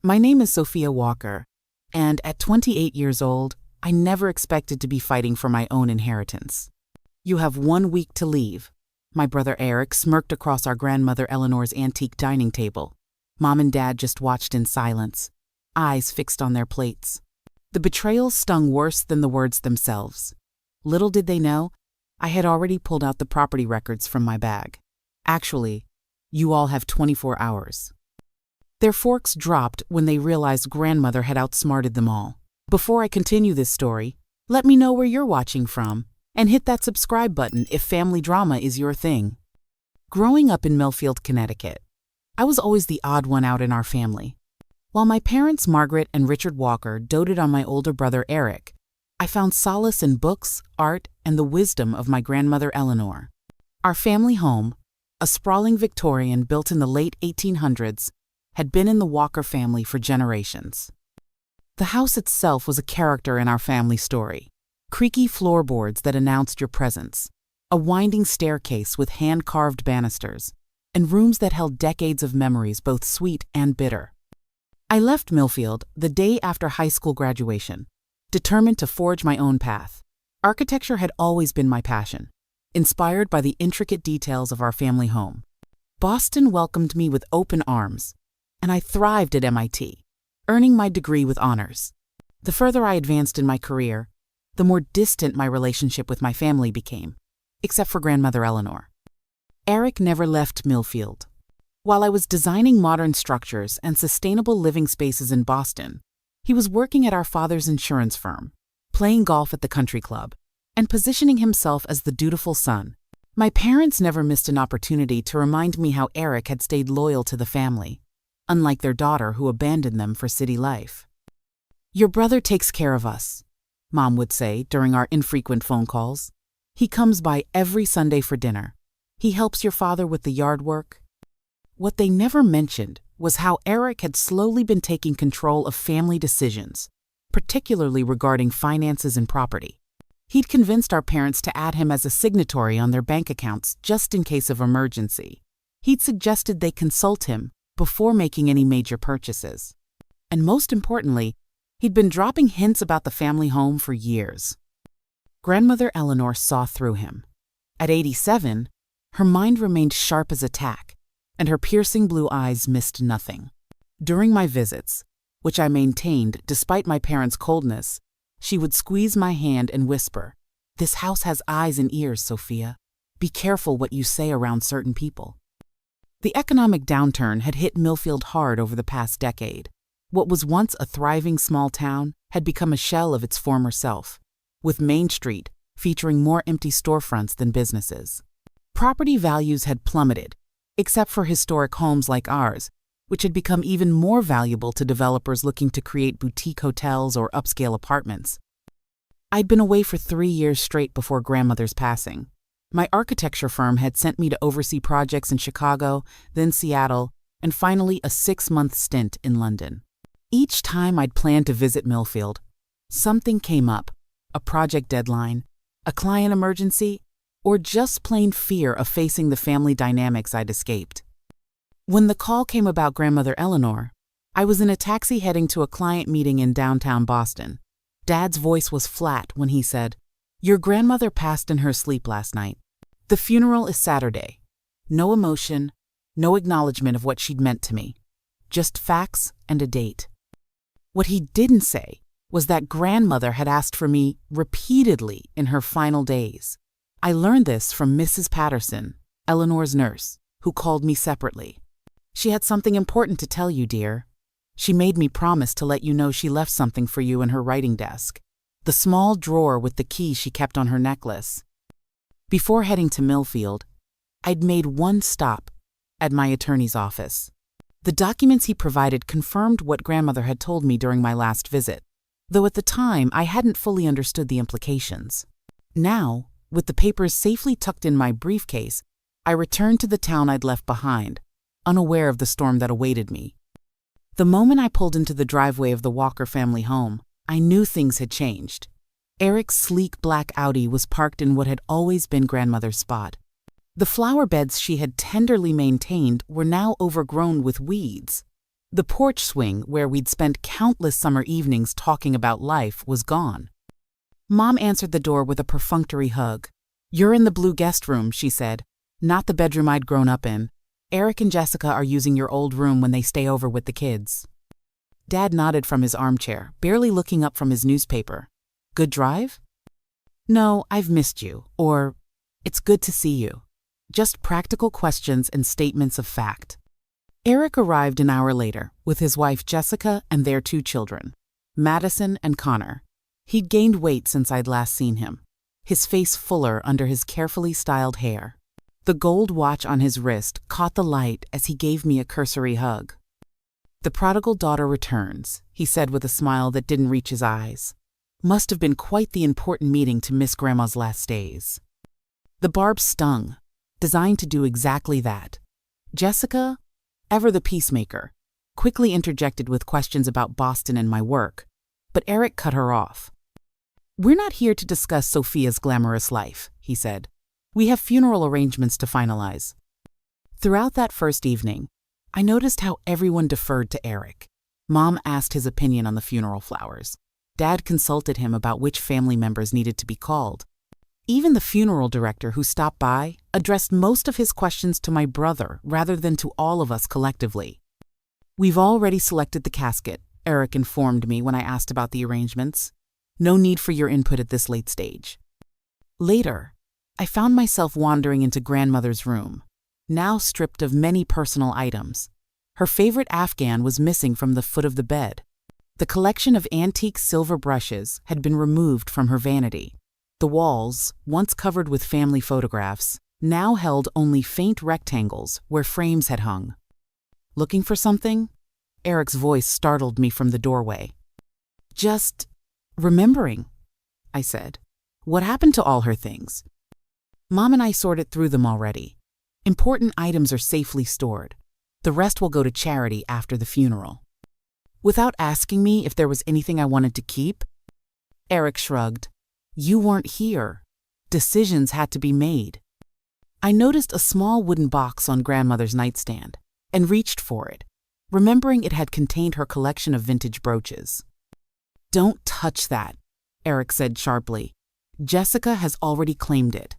My name is Sophia Walker, and at 28 years old, I never expected to be fighting for my own inheritance. You have 1 week to leave. My brother Eric smirked across our grandmother Eleanor's antique dining table. Mom and Dad just watched in silence, eyes fixed on their plates. The betrayal stung worse than the words themselves. Little did they know, I had already pulled out the property records from my bag. Actually, you all have 24 hours. Their forks dropped when they realized grandmother had outsmarted them all. Before I continue this story, let me know where you're watching from, and hit that subscribe button if family drama is your thing. Growing up in Millfield, Connecticut, I was always the odd one out in our family. While my parents, Margaret and Richard Walker, doted on my older brother Eric, I found solace in books, art, and the wisdom of my grandmother Eleanor. Our family home, a sprawling Victorian built in the late 1800s, had been in the Walker family for generations. The house itself was a character in our family story. Creaky floorboards that announced your presence, a winding staircase with hand-carved banisters, and rooms that held decades of memories, both sweet and bitter. I left Millfield the day after high school graduation, determined to forge my own path. Architecture had always been my passion, inspired by the intricate details of our family home. Boston welcomed me with open arms, and I thrived at MIT, earning my degree with honors. The further I advanced in my career, the more distant my relationship with my family became, except for grandmother Eleanor. Eric never left Millfield. While I was designing modern structures and sustainable living spaces in Boston, he was working at our father's insurance firm, playing golf at the country club, and positioning himself as the dutiful son. My parents never missed an opportunity to remind me how Eric had stayed loyal to the family, unlike their daughter who abandoned them for city life. "Your brother takes care of us," Mom would say during our infrequent phone calls. "He comes by every Sunday for dinner. He helps your father with the yard work." What they never mentioned was how Eric had slowly been taking control of family decisions, particularly regarding finances and property. He'd convinced our parents to add him as a signatory on their bank accounts just in case of emergency. He'd suggested they consult him before making any major purchases. And most importantly, he'd been dropping hints about the family home for years. Grandmother Eleanor saw through him. At 87, her mind remained sharp as a tack, and her piercing blue eyes missed nothing. During my visits, which I maintained despite my parents' coldness, she would squeeze my hand and whisper, "This house has eyes and ears, Sophia. Be careful what you say around certain people." The economic downturn had hit Millfield hard over the past decade. What was once a thriving small town had become a shell of its former self, with Main Street featuring more empty storefronts than businesses. Property values had plummeted, except for historic homes like ours, which had become even more valuable to developers looking to create boutique hotels or upscale apartments. I'd been away for 3 years straight before grandmother's passing. My architecture firm had sent me to oversee projects in Chicago, then Seattle, and finally a 6-month stint in London. Each time I'd planned to visit Millfield, something came up, a project deadline, a client emergency, or just plain fear of facing the family dynamics I'd escaped. When the call came about grandmother Eleanor, I was in a taxi heading to a client meeting in downtown Boston. Dad's voice was flat when he said, "Your grandmother passed in her sleep last night. The funeral is Saturday. No emotion, no acknowledgement of what she'd meant to me. Just facts and a date." What he didn't say was that grandmother had asked for me repeatedly in her final days. I learned this from Mrs. Patterson, Eleanor's nurse, who called me separately. "She had something important to tell you, dear. She made me promise to let you know she left something for you in her writing desk, the small drawer with the key she kept on her necklace." Before heading to Millfield, I'd made one stop at my attorney's office. The documents he provided confirmed what grandmother had told me during my last visit, though at the time I hadn't fully understood the implications. Now, with the papers safely tucked in my briefcase, I returned to the town I'd left behind, unaware of the storm that awaited me. The moment I pulled into the driveway of the Walker family home, I knew things had changed. Eric's sleek black Audi was parked in what had always been grandmother's spot. The flower beds she had tenderly maintained were now overgrown with weeds. The porch swing where we'd spent countless summer evenings talking about life was gone. Mom answered the door with a perfunctory hug. "You're in the blue guest room," she said. "Not the bedroom I'd grown up in. Eric and Jessica are using your old room when they stay over with the kids." Dad nodded from his armchair, barely looking up from his newspaper. "Good drive?" "No, I've missed you," or "It's good to see you." Just practical questions and statements of fact. Eric arrived an hour later with his wife Jessica and their 2 children, Madison and Connor. He'd gained weight since I'd last seen him, his face fuller under his carefully styled hair. The gold watch on his wrist caught the light as he gave me a cursory hug. "The prodigal daughter returns," he said with a smile that didn't reach his eyes. Must have been quite the important meeting to miss Grandma's last days. The barb stung, designed to do exactly that. Jessica, ever the peacemaker, quickly interjected with questions about Boston and my work, but Eric cut her off. "We're not here to discuss Sophia's glamorous life," he said. "We have funeral arrangements to finalize." Throughout that first evening, I noticed how everyone deferred to Eric. Mom asked his opinion on the funeral flowers. Dad consulted him about which family members needed to be called. Even the funeral director who stopped by addressed most of his questions to my brother rather than to all of us collectively. "We've already selected the casket," Eric informed me when I asked about the arrangements. "No need for your input at this late stage." Later, I found myself wandering into Grandmother's room, now stripped of many personal items. Her favorite Afghan was missing from the foot of the bed. The collection of antique silver brushes had been removed from her vanity. The walls, once covered with family photographs, now held only faint rectangles where frames had hung. "Looking for something?" Eric's voice startled me from the doorway. "Just remembering," I said. "What happened to all her things?" "Mom and I sorted through them already. Important items are safely stored. The rest will go to charity after the funeral." Without asking me if there was anything I wanted to keep, Eric shrugged. "You weren't here. Decisions had to be made." I noticed a small wooden box on Grandmother's nightstand and reached for it, remembering it had contained her collection of vintage brooches. "Don't touch that," Eric said sharply. "Jessica has already claimed it."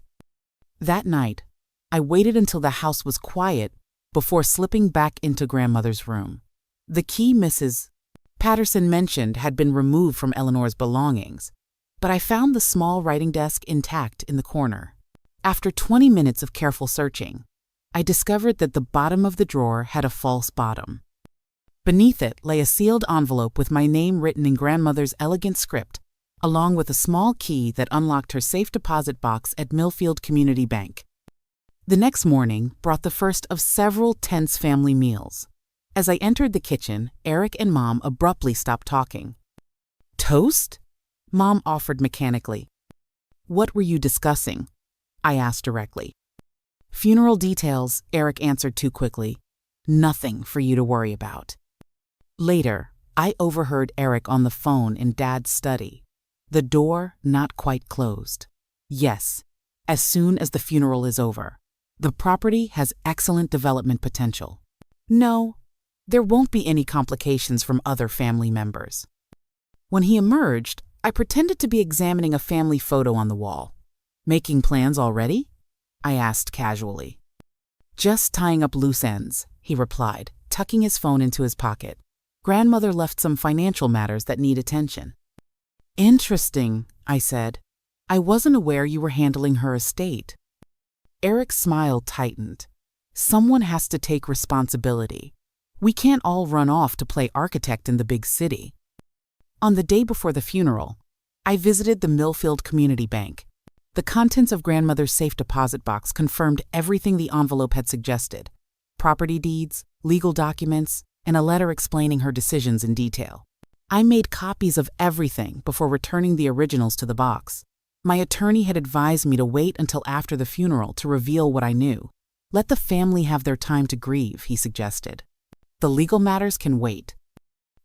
That night, I waited until the house was quiet before slipping back into Grandmother's room. The key Mrs. Patterson mentioned had been removed from Eleanor's belongings, but I found the small writing desk intact in the corner. After 20 minutes of careful searching, I discovered that the bottom of the drawer had a false bottom. Beneath it lay a sealed envelope with my name written in Grandmother's elegant script, along with a small key that unlocked her safe deposit box at Millfield Community Bank. The next morning brought the first of several tense family meals. As I entered the kitchen, Eric and Mom abruptly stopped talking. "Toast?" Mom offered mechanically. "What were you discussing?" I asked directly. "Funeral details," Eric answered too quickly. "Nothing for you to worry about." Later, I overheard Eric on the phone in Dad's study, the door not quite closed. "Yes, as soon as the funeral is over. The property has excellent development potential. No, there won't be any complications from other family members." When he emerged, I pretended to be examining a family photo on the wall. "Making plans already?" I asked casually. "Just tying up loose ends," he replied, tucking his phone into his pocket. "Grandmother left some financial matters that need attention." "Interesting," I said. "I wasn't aware you were handling her estate." Eric's smile tightened. "Someone has to take responsibility. We can't all run off to play architect in the big city." On the day before the funeral, I visited the Millfield Community Bank. The contents of Grandmother's safe deposit box confirmed everything the envelope had suggested: property deeds, legal documents, and a letter explaining her decisions in detail. I made copies of everything before returning the originals to the box. My attorney had advised me to wait until after the funeral to reveal what I knew. "Let the family have their time to grieve," he suggested. "The legal matters can wait."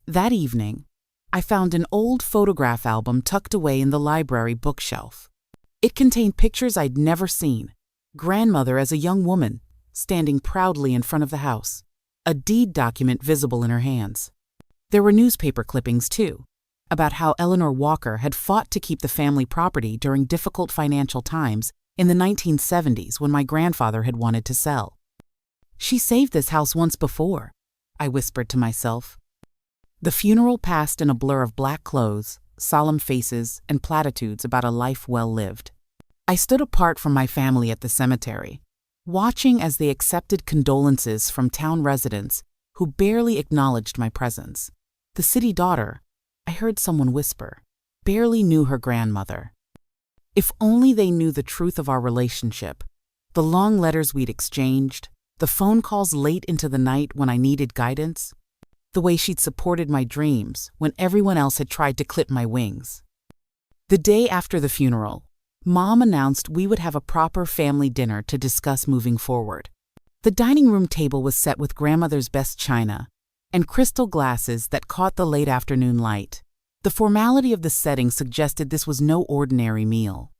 That evening, I found an old photograph album tucked away in the library bookshelf. It contained pictures I'd never seen. Grandmother as a young woman, standing proudly in front of the house. a deed document visible in her hands. There were newspaper clippings, too, about how Eleanor Walker had fought to keep the family property during difficult financial times in the 1970s when my grandfather had wanted to sell. "She saved this house once before," I whispered to myself. The funeral passed in a blur of black clothes, solemn faces, and platitudes about a life well lived. I stood apart from my family at the cemetery, watching as they accepted condolences from town residents who barely acknowledged my presence. The city daughter, I heard someone whisper, barely knew her grandmother. If only they knew the truth of our relationship, the long letters we'd exchanged, the phone calls late into the night when I needed guidance, the way she'd supported my dreams when everyone else had tried to clip my wings. The day after the funeral, Mom announced we would have a proper family dinner to discuss moving forward. The dining room table was set with grandmother's best china and crystal glasses that caught the late afternoon light. The formality of the setting suggested this was no ordinary meal.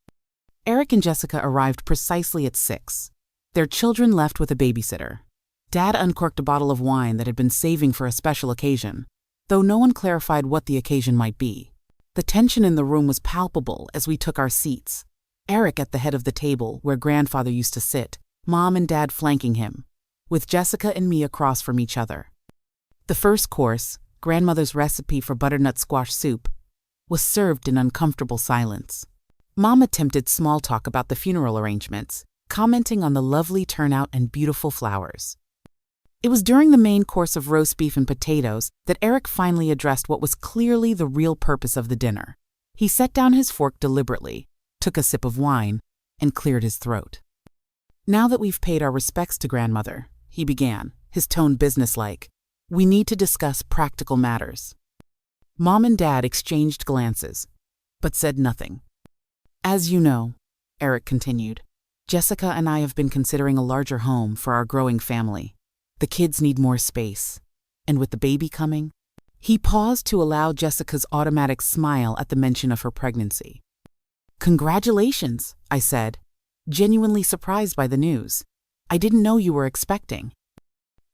Eric and Jessica arrived precisely at 6. Their children left with a babysitter. Dad uncorked a bottle of wine that had been saving for a special occasion, though no one clarified what the occasion might be. The tension in the room was palpable as we took our seats. Eric at the head of the table where grandfather used to sit, Mom and Dad flanking him, with Jessica and me across from each other. The first course, grandmother's recipe for butternut squash soup, was served in uncomfortable silence. Mom attempted small talk about the funeral arrangements, commenting on the lovely turnout and beautiful flowers. It was during the main course of roast beef and potatoes that Eric finally addressed what was clearly the real purpose of the dinner. He set down his fork deliberately, took a sip of wine, and cleared his throat. "Now that we've paid our respects to grandmother," he began, his tone businesslike, "we need to discuss practical matters." Mom and Dad exchanged glances, but said nothing. "As you know," Eric continued, "Jessica and I have been considering a larger home for our growing family. The kids need more space, and with the baby coming..." He paused to allow Jessica's automatic smile at the mention of her pregnancy. "Congratulations," I said, genuinely surprised by the news. "I didn't know you were expecting."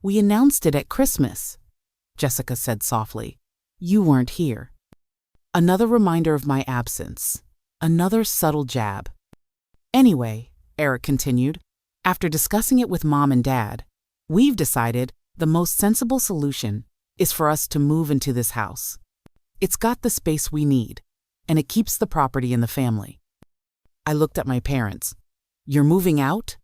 "We announced it at Christmas," Jessica said softly. "You weren't here." Another reminder of my absence. Another subtle jab. "Anyway," Eric continued, "after discussing it with Mom and Dad, we've decided the most sensible solution is for us to move into this house. It's got the space we need, and it keeps the property in the family." I looked at my parents. "You're moving out?"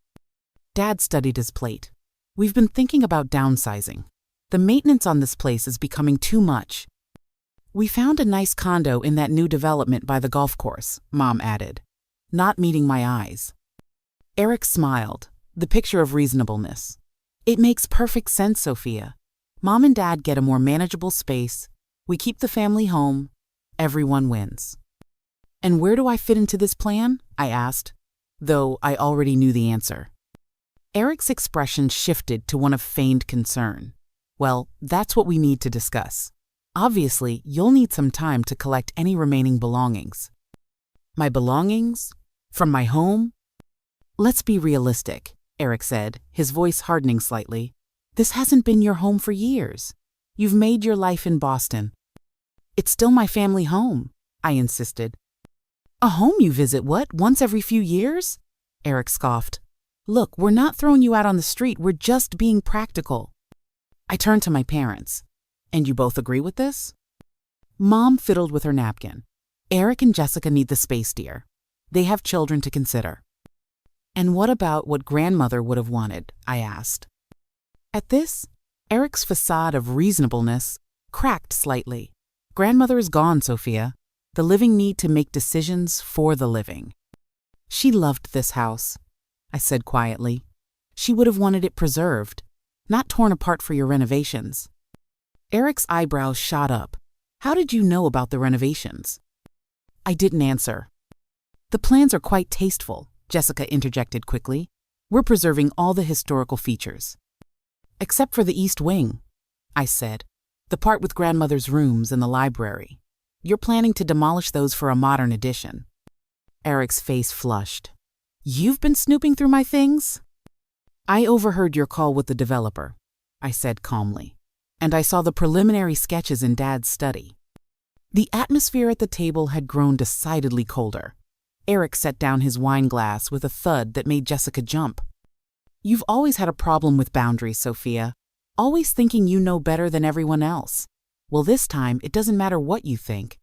Dad studied his plate. "We've been thinking about downsizing. The maintenance on this place is becoming too much." "We found a nice condo in that new development by the golf course," Mom added, not meeting my eyes. Eric smiled, the picture of reasonableness. "It makes perfect sense, Sophia. Mom and Dad get a more manageable space. We keep the family home. Everyone wins." "And where do I fit into this plan?" I asked, though I already knew the answer. Eric's expression shifted to one of feigned concern. "Well, that's what we need to discuss. Obviously, you'll need some time to collect any remaining belongings." "My belongings? From my home?" "Let's be realistic," Eric said, his voice hardening slightly. "This hasn't been your home for years. You've made your life in Boston." "It's still my family home," I insisted. "A home you visit, what, once every few years?" Eric scoffed. "Look, we're not throwing you out on the street, we're just being practical." I turned to my parents. "And you both agree with this?" Mom fiddled with her napkin. "Eric and Jessica need the space, dear. They have children to consider." "And what about what grandmother would have wanted?" I asked. At this, Eric's facade of reasonableness cracked slightly. "Grandmother is gone, Sophia. The living need to make decisions for the living." "She loved this house," I said quietly. "She would have wanted it preserved, not torn apart for your renovations." Eric's eyebrows shot up. "How did you know about the renovations?" I didn't answer. "The plans are quite tasteful," Jessica interjected quickly. "We're preserving all the historical features." "Except for the East Wing," I said. "The part with grandmother's rooms and the library. You're planning to demolish those for a modern addition." Eric's face flushed. "You've been snooping through my things?" "I overheard your call with the developer. I said calmly, and I saw the preliminary sketches in Dad's study. The atmosphere at the table had grown decidedly colder. Eric set down his wine glass with a thud that made Jessica jump. "You've always had a problem with boundaries, Sophia. Always thinking you know better than everyone else. Well, this time, it doesn't matter what you think."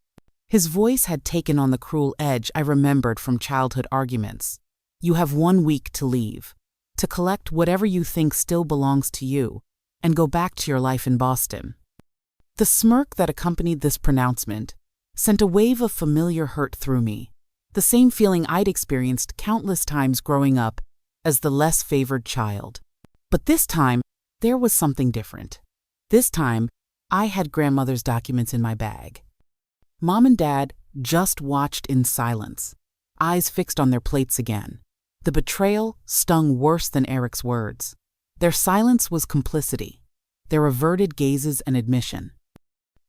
His voice had taken on the cruel edge I remembered from childhood arguments. "You have 1 week to leave, to collect whatever you think still belongs to you, and go back to your life in Boston." The smirk that accompanied this pronouncement sent a wave of familiar hurt through me, the same feeling I'd experienced countless times growing up as the less favored child. But this time, there was something different. This time, I had grandmother's documents in my bag. Mom and Dad just watched in silence, eyes fixed on their plates again. The betrayal stung worse than Eric's words. Their silence was complicity, their averted gazes an admission.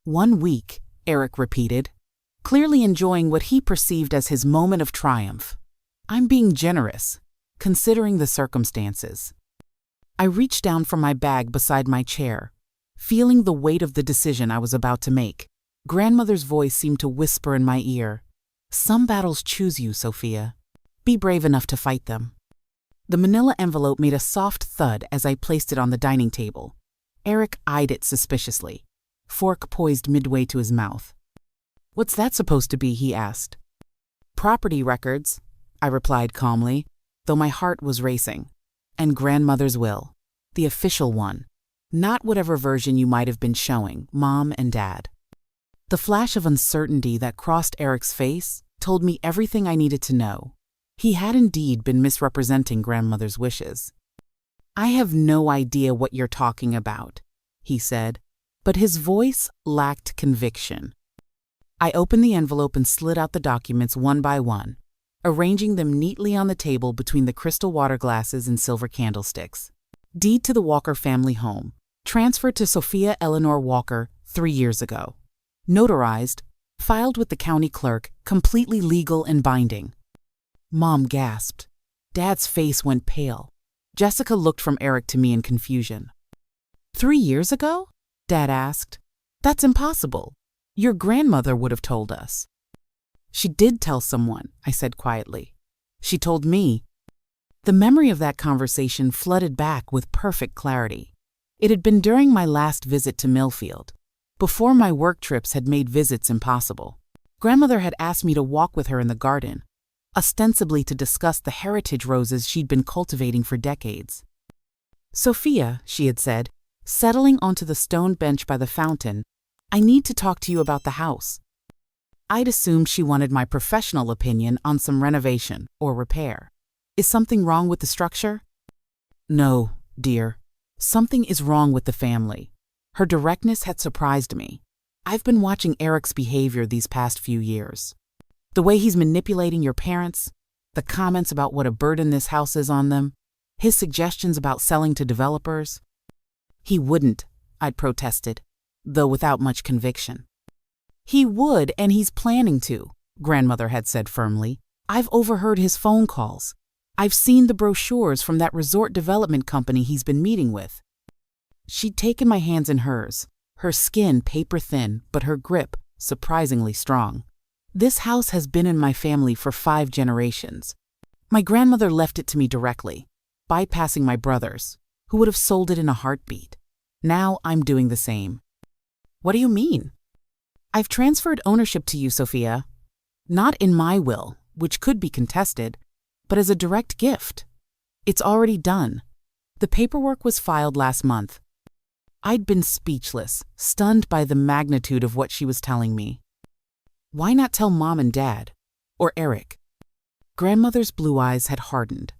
1 week, Eric repeated, clearly enjoying what he perceived as his moment of triumph. "I'm being generous, considering the circumstances." I reached down from my bag beside my chair, feeling the weight of the decision I was about to make. Grandmother's voice seemed to whisper in my ear, "Some battles choose you, Sophia. Be brave enough to fight them." The manila envelope made a soft thud as I placed it on the dining table. Eric eyed it suspiciously, fork poised midway to his mouth. "What's that supposed to be?" he asked. "Property records," I replied calmly, though my heart was racing. "And grandmother's will. The official one. Not whatever version you might have been showing, Mom and Dad." The flash of uncertainty that crossed Eric's face told me everything I needed to know. He had indeed been misrepresenting grandmother's wishes. "I have no idea what you're talking about," he said, but his voice lacked conviction. I opened the envelope and slid out the documents one by one, arranging them neatly on the table between the crystal water glasses and silver candlesticks. Deed to the Walker family home, transferred to Sophia Eleanor Walker 3 years ago. Notarized, filed with the county clerk, completely legal and binding. Mom gasped. Dad's face went pale. Jessica looked from Eric to me in confusion. 3 years ago? Dad asked. "That's impossible. Your grandmother would have told us." "She did tell someone," I said quietly. "She told me." The memory of that conversation flooded back with perfect clarity. It had been during my last visit to Millfield, before my work trips had made visits impossible. Grandmother had asked me to walk with her in the garden, ostensibly to discuss the heritage roses she'd been cultivating for decades. "Sophia," she had said, settling onto the stone bench by the fountain, "I need to talk to you about the house." I'd assumed she wanted my professional opinion on some renovation or repair. "Is something wrong with the structure?" "No, dear. Something is wrong with the family." Her directness had surprised me. I've been watching Eric's behavior these past few years. The way he's manipulating your parents, the comments about what a burden this house is on them, his suggestions about selling to developers. "He wouldn't," I'd protested, though without much conviction. "He would, and he's planning to," Grandmother had said firmly. "I've overheard his phone calls. I've seen the brochures from that resort development company he's been meeting with." She'd taken my hands in hers, her skin paper-thin, but her grip surprisingly strong. "This house has been in my family for 5 generations. My grandmother left it to me directly, bypassing my brothers, who would have sold it in a heartbeat. Now I'm doing the same." "What do you mean?" "I've transferred ownership to you, Sophia. Not in my will, which could be contested, but as a direct gift. It's already done. The paperwork was filed last month." I'd been speechless, stunned by the magnitude of what she was telling me. Why not tell Mom and Dad? Or Eric? Grandmother's blue eyes had hardened,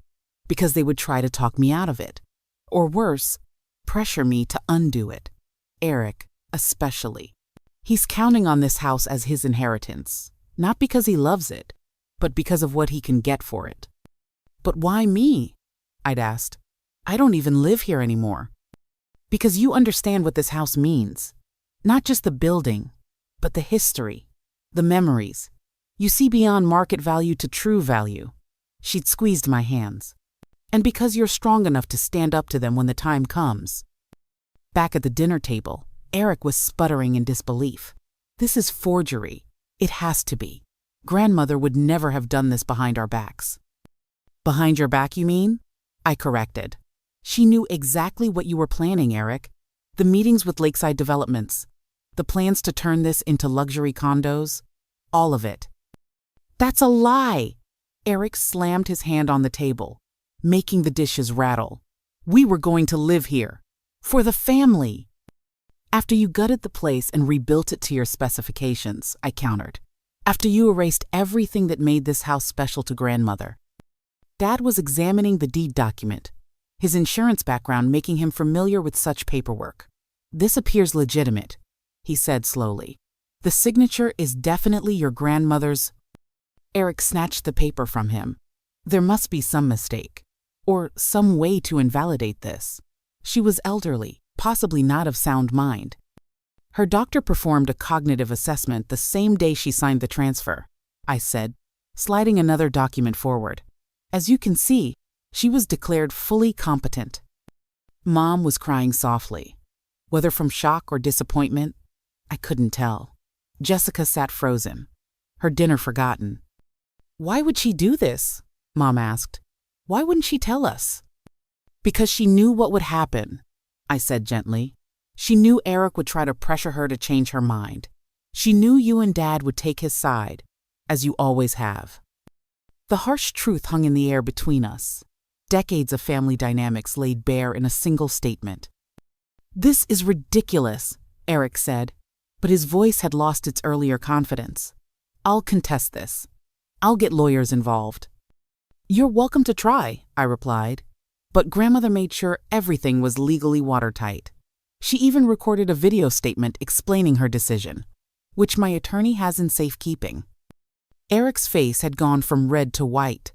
because they would try to talk me out of it. Or worse, pressure me to undo it. Eric, especially. He's counting on this house as his inheritance, not because he loves it, but because of what he can get for it. "But why me?" I'd asked. "I don't even live here anymore." "Because you understand what this house means. Not just the building, but the history, the memories. You see beyond market value to true value." She'd squeezed my hands. "And because you're strong enough to stand up to them when the time comes." Back at the dinner table, Eric was sputtering in disbelief. This is forgery. It has to be. Grandmother would never have done this behind our backs. Behind your back, you mean? I corrected. She knew exactly what you were planning, Eric. The meetings with Lakeside Developments, the plans to turn this into luxury condos, all of it. That's a lie! Eric slammed his hand on the table, making the dishes rattle. We were going to live here. For the family. After you gutted the place and rebuilt it to your specifications, I countered. After you erased everything that made this house special to grandmother. Dad was examining the deed document, his insurance background making him familiar with such paperwork. This appears legitimate, he said slowly. The signature is definitely your grandmother's. Eric snatched the paper from him. There must be some mistake, or some way to invalidate this. She was elderly, possibly not of sound mind. Her doctor performed a cognitive assessment the same day she signed the transfer, I said, sliding another document forward. As you can see, she was declared fully competent. Mom was crying softly. Whether from shock or disappointment, I couldn't tell. Jessica sat frozen, her dinner forgotten. Why would she do this? Mom asked. Why wouldn't she tell us? Because she knew what would happen, I said gently. She knew Eric would try to pressure her to change her mind. She knew you and Dad would take his side, as you always have. The harsh truth hung in the air between us. Decades of family dynamics laid bare in a single statement. This is ridiculous, Eric said, but his voice had lost its earlier confidence. I'll contest this. I'll get lawyers involved. You're welcome to try, I replied, but grandmother made sure everything was legally watertight. She even recorded a video statement explaining her decision, which my attorney has in safekeeping. Eric's face had gone from red to white.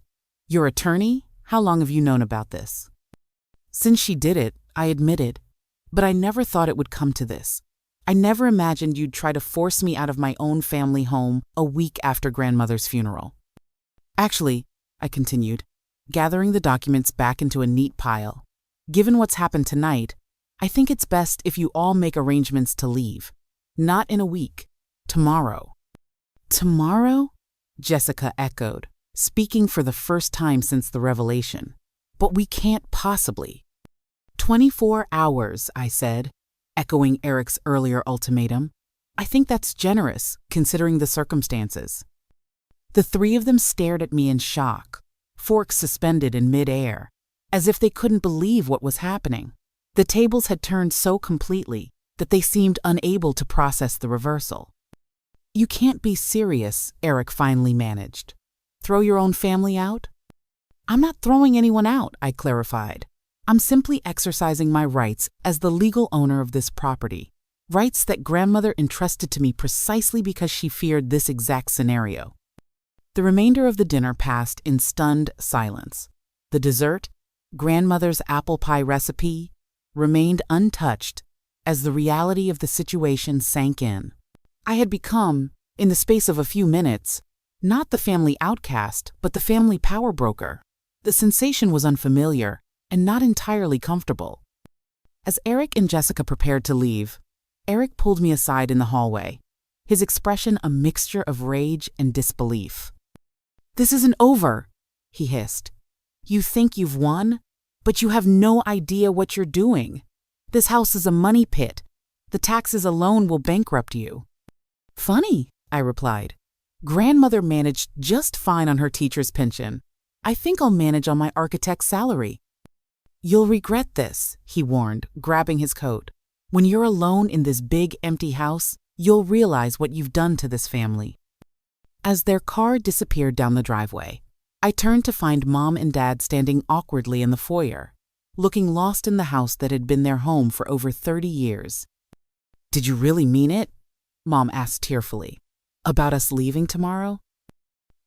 Your attorney? How long have you known about this? Since she did it, I admitted, but I never thought it would come to this. I never imagined you'd try to force me out of my own family home a week after grandmother's funeral. Actually, I continued, gathering the documents back into a neat pile. Given what's happened tonight, I think it's best if you all make arrangements to leave. Not in a week. Tomorrow. Tomorrow? Jessica echoed, speaking for the first time since the revelation. But we can't possibly. 24 hours, I said, echoing Eric's earlier ultimatum. I think that's generous, considering the circumstances. The three of them stared at me in shock, forks suspended in mid-air, as if they couldn't believe what was happening. The tables had turned so completely that they seemed unable to process the reversal. You can't be serious, Eric finally managed. Throw your own family out? I'm not throwing anyone out, I clarified. I'm simply exercising my rights as the legal owner of this property, rights that grandmother entrusted to me precisely because she feared this exact scenario. The remainder of the dinner passed in stunned silence. The dessert, grandmother's apple pie recipe, remained untouched as the reality of the situation sank in. I had become, in the space of a few minutes, not the family outcast, but the family power broker. The sensation was unfamiliar and not entirely comfortable. As Eric and Jessica prepared to leave, Eric pulled me aside in the hallway, his expression a mixture of rage and disbelief. This isn't over, he hissed. You think you've won, but you have no idea what you're doing. This house is a money pit. The taxes alone will bankrupt you. Funny, I replied. Grandmother managed just fine on her teacher's pension. I think I'll manage on my architect's salary. You'll regret this, he warned, grabbing his coat. When you're alone in this big, empty house, you'll realize what you've done to this family. As their car disappeared down the driveway, I turned to find Mom and Dad standing awkwardly in the foyer, looking lost in the house that had been their home for over 30 years. Did you really mean it? Mom asked tearfully. About us leaving tomorrow?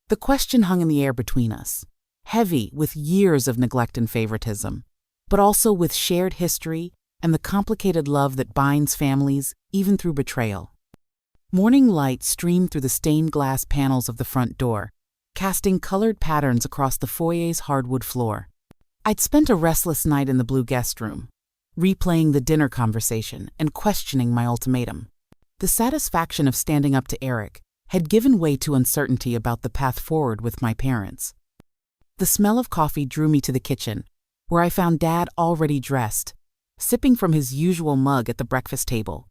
The question hung in the air between us, heavy with years of neglect and favoritism, but also with shared history and the complicated love that binds families even through betrayal. Morning light streamed through the stained glass panels of the front door, casting colored patterns across the foyer's hardwood floor. I'd spent a restless night in the blue guest room, replaying the dinner conversation and questioning my ultimatum. The satisfaction of standing up to Eric had given way to uncertainty about the path forward with my parents. The smell of coffee drew me to the kitchen, where I found Dad already dressed, sipping from his usual mug at the breakfast table.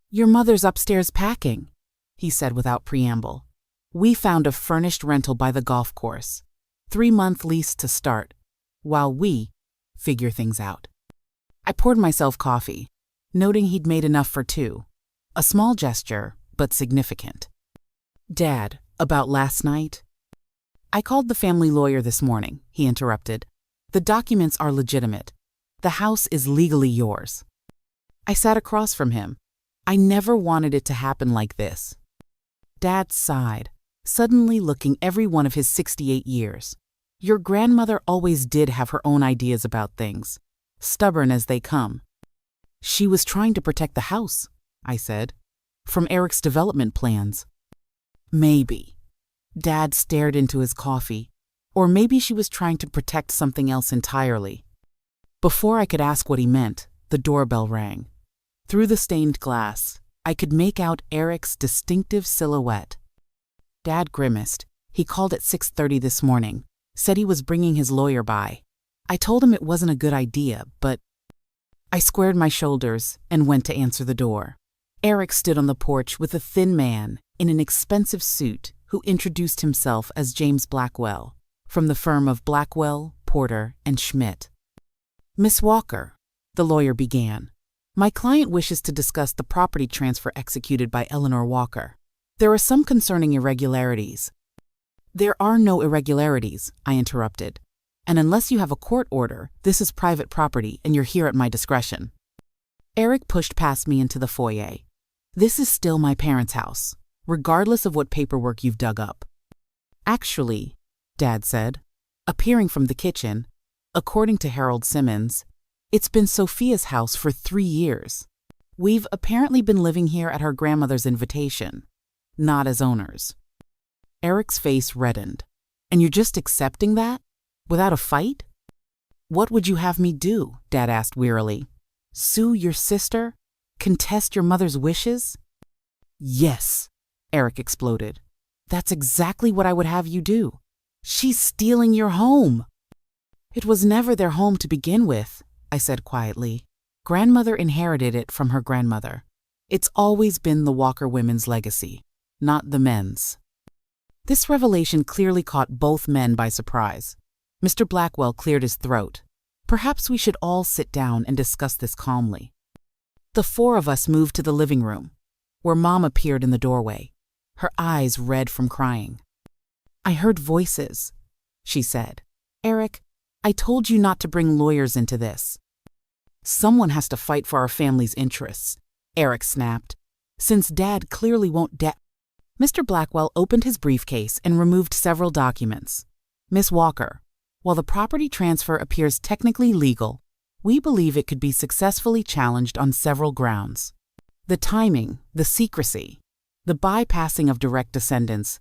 "Your mother's upstairs packing," he said without preamble. "We found a furnished rental by the golf course, 3-month lease to start, while we figure things out." I poured myself coffee, noting he'd made enough for 2. A small gesture, but significant. "Dad, about last night?" "I called the family lawyer this morning," he interrupted. "The documents are legitimate. The house is legally yours." I sat across from him. I never wanted it to happen like this. Dad sighed, suddenly looking every one of his 68 years. "Your grandmother always did have her own ideas about things, stubborn as they come." "She was trying to protect the house," I said, "from Eric's development plans." "Maybe." Dad stared into his coffee. "Or maybe she was trying to protect something else entirely." Before I could ask what he meant, the doorbell rang. Through the stained glass, I could make out Eric's distinctive silhouette. Dad grimaced. He called at 6:30 this morning, said he was bringing his lawyer by. I told him it wasn't a good idea, but I squared my shoulders and went to answer the door. Eric stood on the porch with a thin man in an expensive suit who introduced himself as James Blackwell, from the firm of Blackwell, Porter, and Schmidt. "Miss Walker," the lawyer began, "my client wishes to discuss the property transfer executed by Eleanor Walker. There are some concerning irregularities." "There are no irregularities," I interrupted. "And unless you have a court order, this is private property and you're here at my discretion." Eric pushed past me into the foyer. "This is still my parents' house, regardless of what paperwork you've dug up." "Actually," Dad said, appearing from the kitchen, "according to Harold Simmons, it's been Sophia's house for 3 years. We've apparently been living here at her grandmother's invitation, not as owners." Eric's face reddened. "And you're just accepting that? Without a fight?" "What would you have me do?" Dad asked wearily. "Sue your sister? Contest your mother's wishes?" "Yes," Eric exploded. "That's exactly what I would have you do. She's stealing your home." "It was never their home to begin with," I said quietly. "Grandmother inherited it from her grandmother. It's always been the Walker women's legacy, not the men's." This revelation clearly caught both men by surprise. Mr. Blackwell cleared his throat. "Perhaps we should all sit down and discuss this calmly." The 4 of us moved to the living room, where Mom appeared in the doorway, her eyes red from crying. "I heard voices," she said. "Eric, I told you not to bring lawyers into this." "Someone has to fight for our family's interests," Eric snapped, "since Dad clearly won't Mr. Blackwell opened his briefcase and removed several documents. "Miss Walker, while the property transfer appears technically legal, we believe it could be successfully challenged on several grounds. The timing, the secrecy, the bypassing of direct descendants.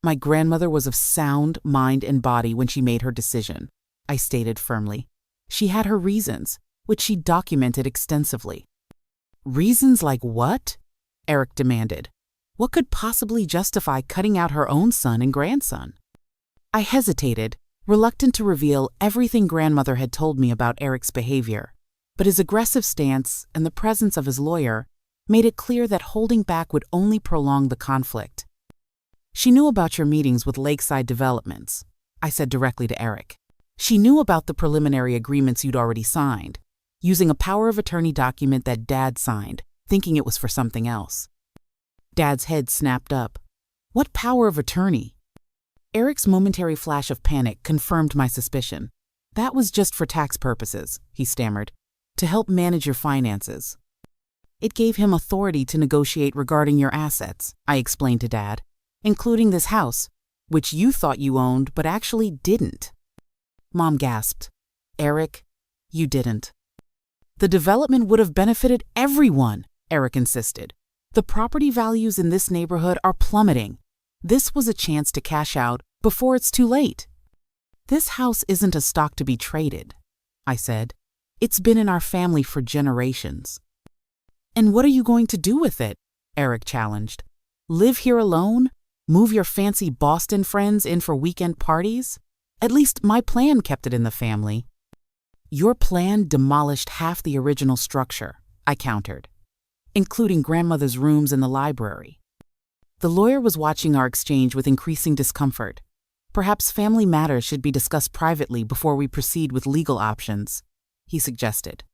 My grandmother was of sound mind and body when she made her decision," I stated firmly. "She had her reasons, which she documented extensively." "Reasons like what?" Eric demanded. "What could possibly justify cutting out her own son and grandson?" I hesitated, reluctant to reveal everything grandmother had told me about Eric's behavior, but his aggressive stance and the presence of his lawyer made it clear that holding back would only prolong the conflict. "She knew about your meetings with Lakeside Developments," I said directly to Eric. "She knew about the preliminary agreements you'd already signed, using a power of attorney document that Dad signed, thinking it was for something else." Dad's head snapped up. "What power of attorney?" Eric's momentary flash of panic confirmed my suspicion. "That was just for tax purposes," he stammered, "to help manage your finances." "It gave him authority to negotiate regarding your assets," I explained to Dad, "including this house, which you thought you owned but actually didn't." Mom gasped. "Eric, you didn't." "The development would have benefited everyone," Eric insisted. "The property values in this neighborhood are plummeting. This was a chance to cash out before it's too late." "This house isn't a stock to be traded," I said. It's been in our family for generations. And what are you going to do with it? Eric challenged. Live here alone? Move your fancy Boston friends in for weekend parties? At least my plan kept it in the family. Your plan demolished half the original structure, I countered, including grandmother's rooms and the library. The lawyer was watching our exchange with increasing discomfort. Perhaps family matters should be discussed privately before we proceed with legal options, he suggested.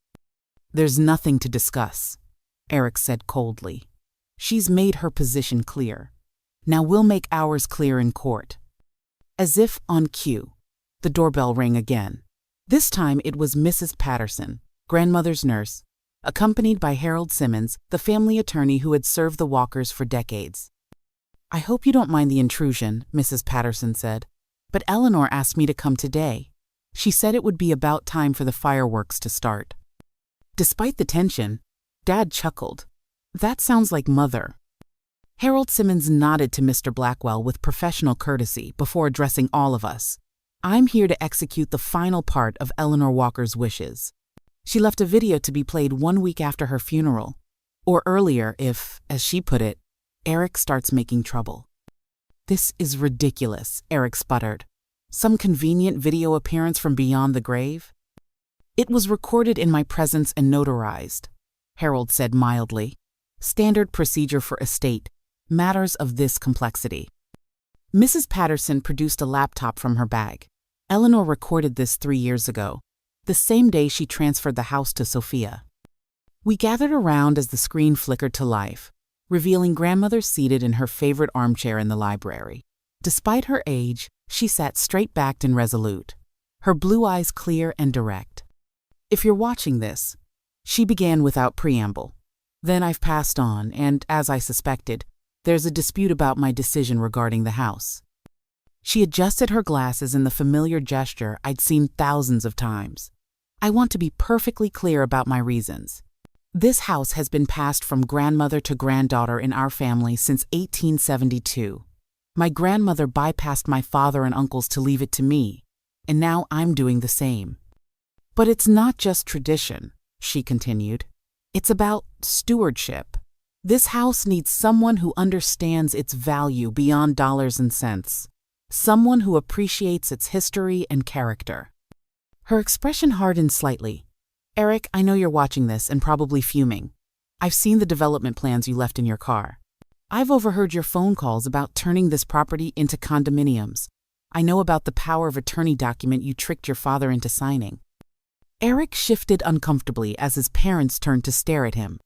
There's nothing to discuss, Eric said coldly. She's made her position clear. Now we'll make ours clear in court. As if on cue, the doorbell rang again. This time it was Mrs. Patterson, grandmother's nurse, accompanied by Harold Simmons, the family attorney who had served the Walkers for decades. I hope you don't mind the intrusion, Mrs. Patterson said, but Eleanor asked me to come today. She said it would be about time for the fireworks to start. Despite the tension, Dad chuckled. That sounds like Mother. Harold Simmons nodded to Mr. Blackwell with professional courtesy before addressing all of us. I'm here to execute the final part of Eleanor Walker's wishes. She left a video to be played 1 week after her funeral, or earlier if, as she put it, Eric starts making trouble. This is ridiculous, Eric sputtered. Some convenient video appearance from beyond the grave? It was recorded in my presence and notarized, Harold said mildly. Standard procedure for estate, matters of this complexity. Mrs. Patterson produced a laptop from her bag. Eleanor recorded this 3 years ago, the same day she transferred the house to Sophia. We gathered around as the screen flickered to life, revealing grandmother seated in her favorite armchair in the library. Despite her age, she sat straight-backed and resolute, her blue eyes clear and direct. If you're watching this, she began without preamble. Then I've passed on, and as I suspected, there's a dispute about my decision regarding the house. She adjusted her glasses in the familiar gesture I'd seen thousands of times. I want to be perfectly clear about my reasons. This house has been passed from grandmother to granddaughter in our family since 1872. My grandmother bypassed my father and uncles to leave it to me, and now I'm doing the same. But it's not just tradition, she continued. It's about stewardship. This house needs someone who understands its value beyond dollars and cents, someone who appreciates its history and character. Her expression hardened slightly. Eric, I know you're watching this and probably fuming. I've seen the development plans you left in your car. I've overheard your phone calls about turning this property into condominiums. I know about the power of attorney document you tricked your father into signing. Eric shifted uncomfortably as his parents turned to stare at him.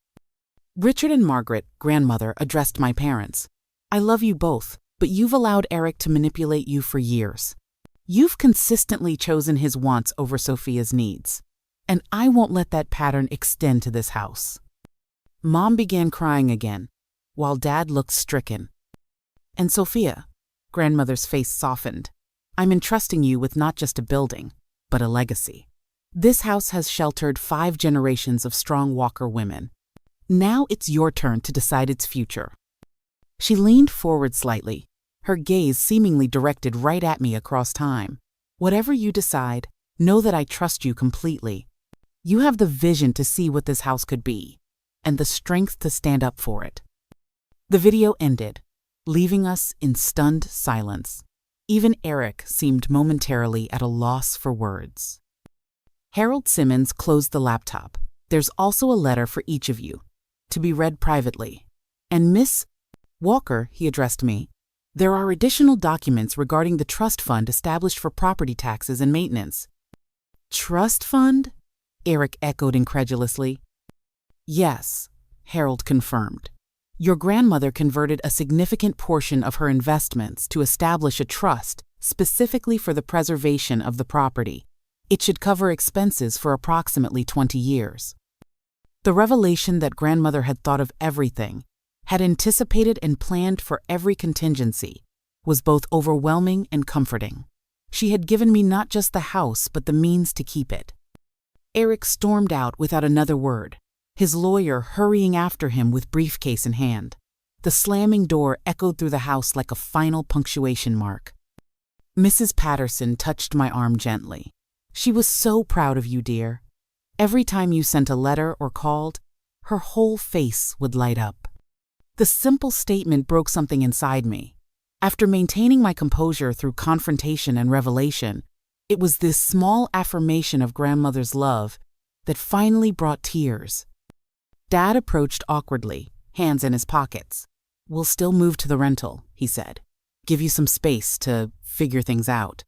Richard and Margaret, grandmother, addressed my parents. I love you both, but you've allowed Eric to manipulate you for years. You've consistently chosen his wants over Sophia's needs, and I won't let that pattern extend to this house. Mom began crying again, while Dad looked stricken. And Sophia, grandmother's face softened. I'm entrusting you with not just a building, but a legacy. This house has sheltered 5 generations of strong Walker women. Now it's your turn to decide its future. She leaned forward slightly, her gaze seemingly directed right at me across time. Whatever you decide, know that I trust you completely. You have the vision to see what this house could be, and the strength to stand up for it. The video ended, leaving us in stunned silence. Even Eric seemed momentarily at a loss for words. Harold Simmons closed the laptop. There's also a letter for each of you, to be read privately. And Miss Walker, he addressed me, there are additional documents regarding the trust fund established for property taxes and maintenance. Trust fund? Eric echoed incredulously. Yes, Harold confirmed. Your grandmother converted a significant portion of her investments to establish a trust specifically for the preservation of the property. It should cover expenses for approximately 20 years. The revelation that grandmother had thought of everything, had anticipated and planned for every contingency, was both overwhelming and comforting. She had given me not just the house, but the means to keep it. Eric stormed out without another word, his lawyer hurrying after him with briefcase in hand. The slamming door echoed through the house like a final punctuation mark. Mrs. Patterson touched my arm gently. She was so proud of you, dear. Every time you sent a letter or called, her whole face would light up. The simple statement broke something inside me. After maintaining my composure through confrontation and revelation, it was this small affirmation of grandmother's love that finally brought tears. Dad approached awkwardly, hands in his pockets. "We'll still move to the rental," he said. "Give you some space to figure things out.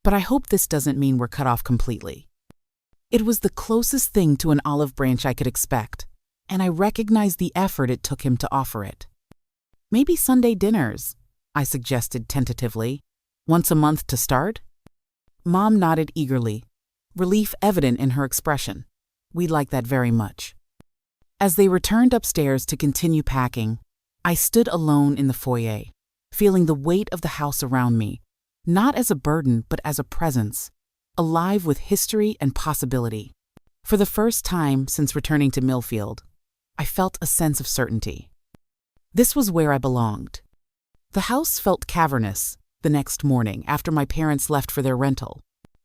But I hope this doesn't mean we're cut off completely." It was the closest thing to an olive branch I could expect, and I recognized the effort it took him to offer it. "Maybe Sunday dinners," I suggested tentatively. "Once a month to start?" Mom nodded eagerly, relief evident in her expression. "We'd like that very much." As they returned upstairs to continue packing, I stood alone in the foyer, feeling the weight of the house around me, not as a burden but as a presence, alive with history and possibility. For the first time since returning to Millfield, I felt a sense of certainty. This was where I belonged. The house felt cavernous the next morning after my parents left for their rental.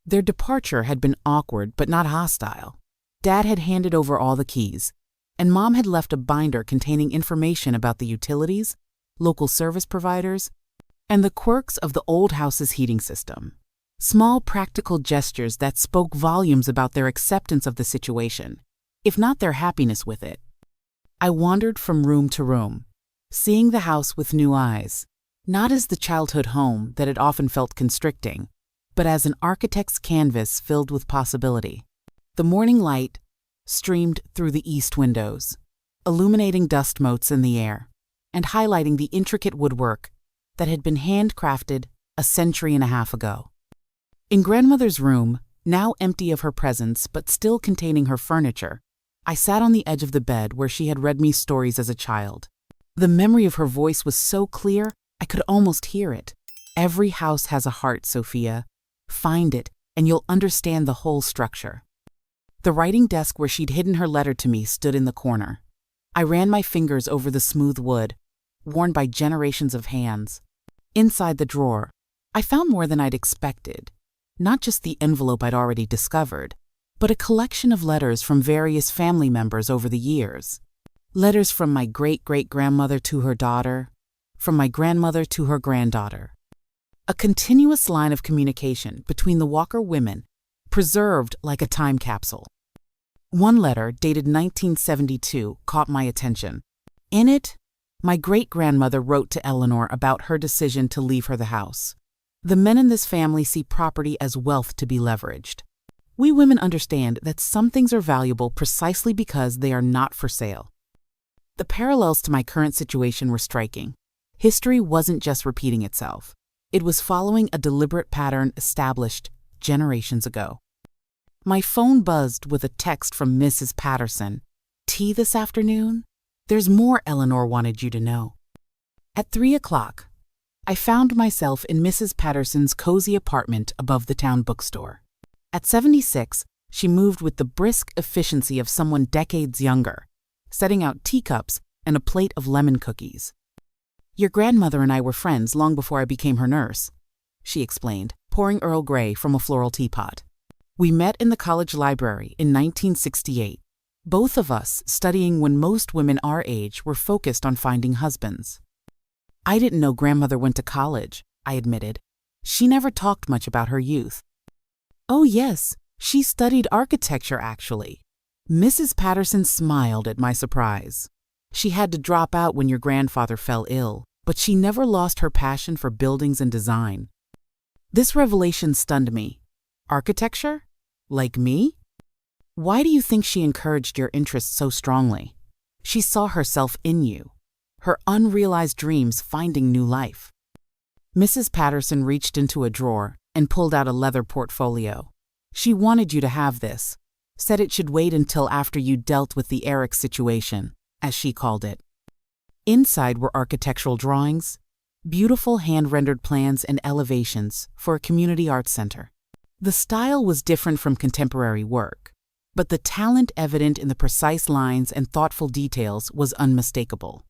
Their departure had been awkward but not hostile. Dad had handed over all the keys, and Mom had left a binder containing information about the utilities, local service providers, and the quirks of the old house's heating system. Small practical gestures that spoke volumes about their acceptance of the situation, if not their happiness with it. I wandered from room to room, seeing the house with new eyes, not as the childhood home that had often felt constricting, but as an architect's canvas filled with possibility. The morning light streamed through the east windows, illuminating dust motes in the air and highlighting the intricate woodwork that had been handcrafted a century and a half ago. In grandmother's room, now empty of her presence but still containing her furniture, I sat on the edge of the bed where she had read me stories as a child. The memory of her voice was so clear, I could almost hear it. "Every house has a heart, Sophia. Find it, and you'll understand the whole structure." The writing desk where she'd hidden her letter to me stood in the corner. I ran my fingers over the smooth wood, worn by generations of hands. Inside the drawer, I found more than I'd expected. Not just the envelope I'd already discovered, but a collection of letters from various family members over the years. Letters from my great-great-grandmother to her daughter, from my grandmother to her granddaughter. A continuous line of communication between the Walker women, preserved like a time capsule. One letter, dated 1972, caught my attention. In it, my great-grandmother wrote to Eleanor about her decision to leave her the house. "The men in this family see property as wealth to be leveraged. We women understand that some things are valuable precisely because they are not for sale." The parallels to my current situation were striking. History wasn't just repeating itself. It was following a deliberate pattern established generations ago. My phone buzzed with a text from Mrs. Patterson. "Tea this afternoon? There's more Eleanor wanted you to know." At 3 o'clock, I found myself in Mrs. Patterson's cozy apartment above the town bookstore. At 76, she moved with the brisk efficiency of someone decades younger, setting out teacups and a plate of lemon cookies. "Your grandmother and I were friends long before I became her nurse," she explained, pouring Earl Grey from a floral teapot. "We met in the college library in 1968, both of us studying when most women our age were focused on finding husbands." "I didn't know grandmother went to college," I admitted. "She never talked much about her youth." "Oh yes, she studied architecture actually." Mrs. Patterson smiled at my surprise. "She had to drop out when your grandfather fell ill, but she never lost her passion for buildings and design." This revelation stunned me. Architecture? Like me? "Why do you think she encouraged your interest so strongly?" "She saw herself in you. Her unrealized dreams finding new life." Mrs. Patterson reached into a drawer and pulled out a leather portfolio. "She wanted you to have this, said it should wait until after you dealt with the Eric situation, as she called it." Inside were architectural drawings, beautiful hand-rendered plans and elevations for a community arts center. The style was different from contemporary work, but the talent evident in the precise lines and thoughtful details was unmistakable.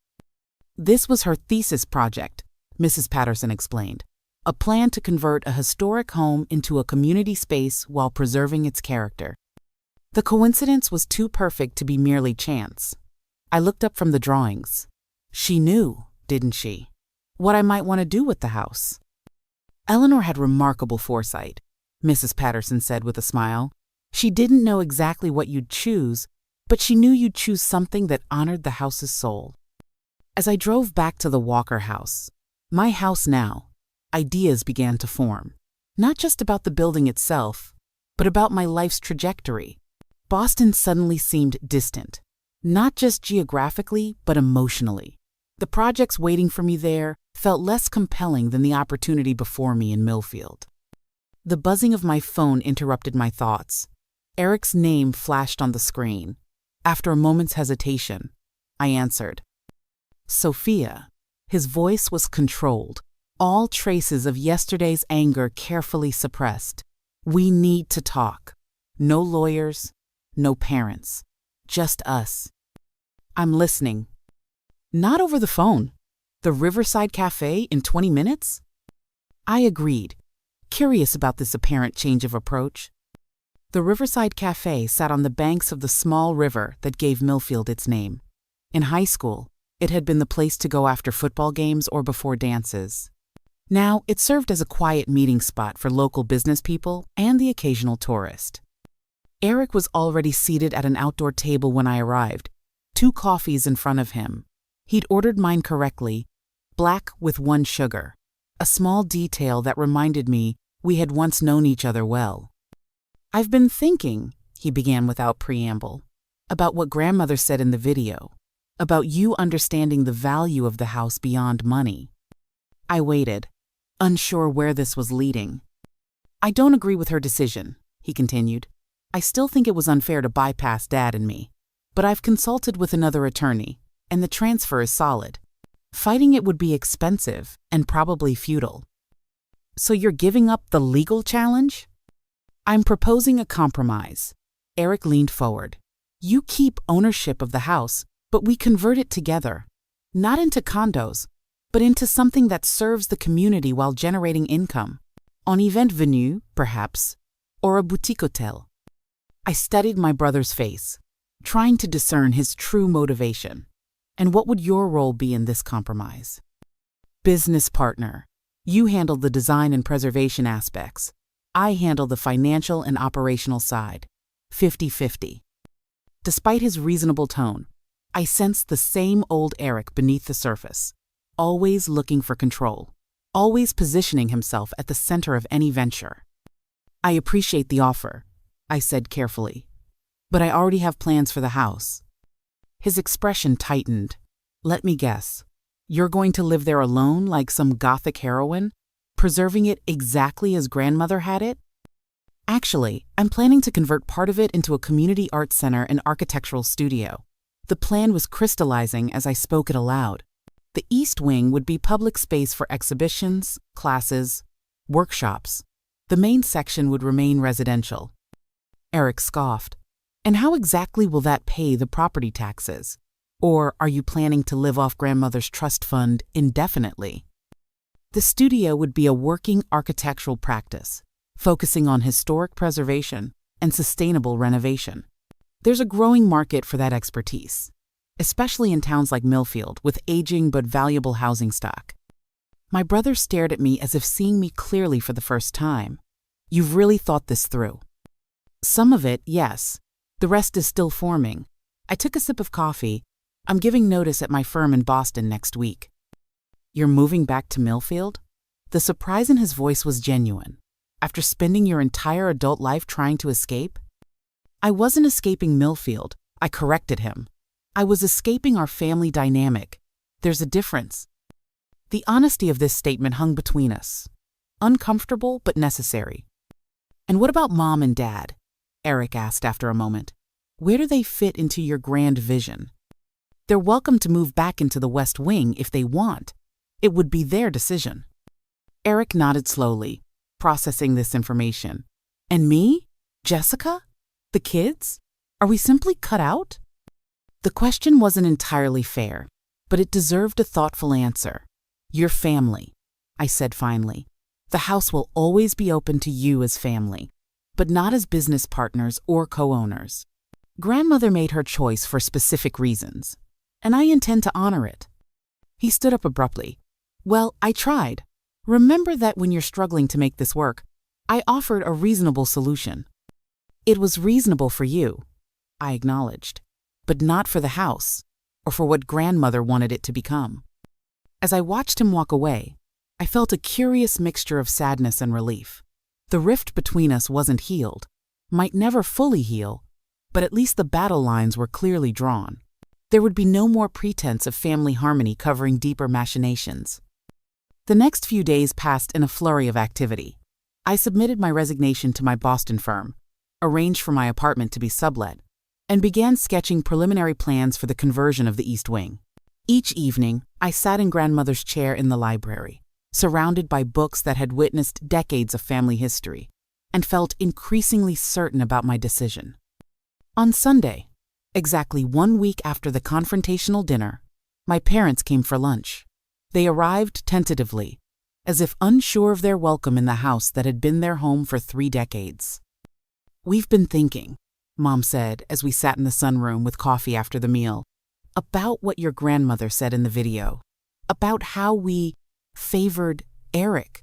"This was her thesis project," Mrs. Patterson explained, "a plan to convert a historic home into a community space while preserving its character." The coincidence was too perfect to be merely chance. I looked up from the drawings. She knew, didn't she, what I might want to do with the house. Eleanor had remarkable foresight, Mrs. Patterson said with a smile. She didn't know exactly what you'd choose, but she knew you'd choose something that honored the house's soul. As I drove back to the Walker house, my house now, ideas began to form, not just about the building itself, but about my life's trajectory. Boston suddenly seemed distant, not just geographically, but emotionally. The projects waiting for me there felt less compelling than the opportunity before me in Millfield. The buzzing of my phone interrupted my thoughts. Eric's name flashed on the screen. After a moment's hesitation, I answered. Sophia. His voice was controlled, all traces of yesterday's anger carefully suppressed. We need to talk. No lawyers, no parents, just us. I'm listening. Not over the phone. The Riverside Cafe in 20 minutes? I agreed, curious about this apparent change of approach. The Riverside Cafe sat on the banks of the small river that gave Millfield its name. In high school, it had been the place to go after football games or before dances. Now, it served as a quiet meeting spot for local business people and the occasional tourist. Eric was already seated at an outdoor table when I arrived, 2 coffees in front of him. He'd ordered mine correctly, black with 1 sugar, a small detail that reminded me we had once known each other well. I've been thinking, he began without preamble, about what grandmother said in the video, about you understanding the value of the house beyond money. I waited, unsure where this was leading. I don't agree with her decision, he continued. I still think it was unfair to bypass Dad and me, but I've consulted with another attorney, and the transfer is solid. Fighting it would be expensive and probably futile. So you're giving up the legal challenge? I'm proposing a compromise. Eric leaned forward. You keep ownership of the house, but we convert it together. Not into condos, but into something that serves the community while generating income. En event venu, perhaps, or a boutique hotel. I studied my brother's face, trying to discern his true motivation. And what would your role be in this compromise? Business partner. You handle the design and preservation aspects. I handle the financial and operational side. 50-50. Despite his reasonable tone, I sensed the same old Eric beneath the surface, always looking for control, always positioning himself at the center of any venture. I appreciate the offer, I said carefully, but I already have plans for the house. His expression tightened. Let me guess. You're going to live there alone like some gothic heroine, preserving it exactly as grandmother had it? Actually, I'm planning to convert part of it into a community arts center and architectural studio. The plan was crystallizing as I spoke it aloud. The East Wing would be public space for exhibitions, classes, workshops. The main section would remain residential. Eric scoffed. And how exactly will that pay the property taxes? Or are you planning to live off grandmother's trust fund indefinitely? The studio would be a working architectural practice, focusing on historic preservation and sustainable renovation. There's a growing market for that expertise, especially in towns like Millfield with aging but valuable housing stock. My brother stared at me as if seeing me clearly for the first time. You've really thought this through. Some of it, yes. The rest is still forming. I took a sip of coffee. I'm giving notice at my firm in Boston next week. You're moving back to Millfield? The surprise in his voice was genuine. After spending your entire adult life trying to escape? I wasn't escaping Millfield, I corrected him. I was escaping our family dynamic. There's a difference. The honesty of this statement hung between us. Uncomfortable, but necessary. And what about Mom and Dad? Eric asked after a moment. Where do they fit into your grand vision? They're welcome to move back into the West Wing if they want. It would be their decision. Eric nodded slowly, processing this information. And me? Jessica? The kids? Are we simply cut out? The question wasn't entirely fair, but it deserved a thoughtful answer. Your family, I said finally. The house will always be open to you as family. but not as business partners or co-owners. Grandmother made her choice for specific reasons, and I intend to honor it. He stood up abruptly. Well, I tried. Remember that when you're struggling to make this work, I offered a reasonable solution. It was reasonable for you, I acknowledged, but not for the house, or for what grandmother wanted it to become. As I watched him walk away, I felt a curious mixture of sadness and relief. The rift between us wasn't healed, might never fully heal, but at least the battle lines were clearly drawn. There would be no more pretense of family harmony covering deeper machinations. The next few days passed in a flurry of activity. I submitted my resignation to my Boston firm, arranged for my apartment to be sublet, and began sketching preliminary plans for the conversion of the East Wing. Each evening, I sat in grandmother's chair in the library, surrounded by books that had witnessed decades of family history, and felt increasingly certain about my decision. On Sunday, exactly 1 week after the confrontational dinner, my parents came for lunch. They arrived tentatively, as if unsure of their welcome in the house that had been their home for 3 decades. "We've been thinking," Mom said as we sat in the sunroom with coffee after the meal, "about what your grandmother said in the video, about how we favored Eric."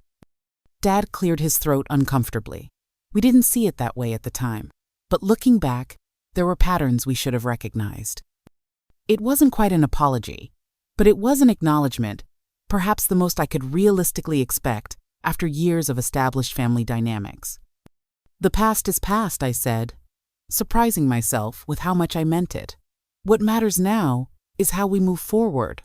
Dad cleared his throat uncomfortably. We didn't see it that way at the time, but looking back, there were patterns we should have recognized. It wasn't quite an apology, but it was an acknowledgement, perhaps the most I could realistically expect after years of established family dynamics. "The past is past," I said, surprising myself with how much I meant it. "What matters now is how we move forward."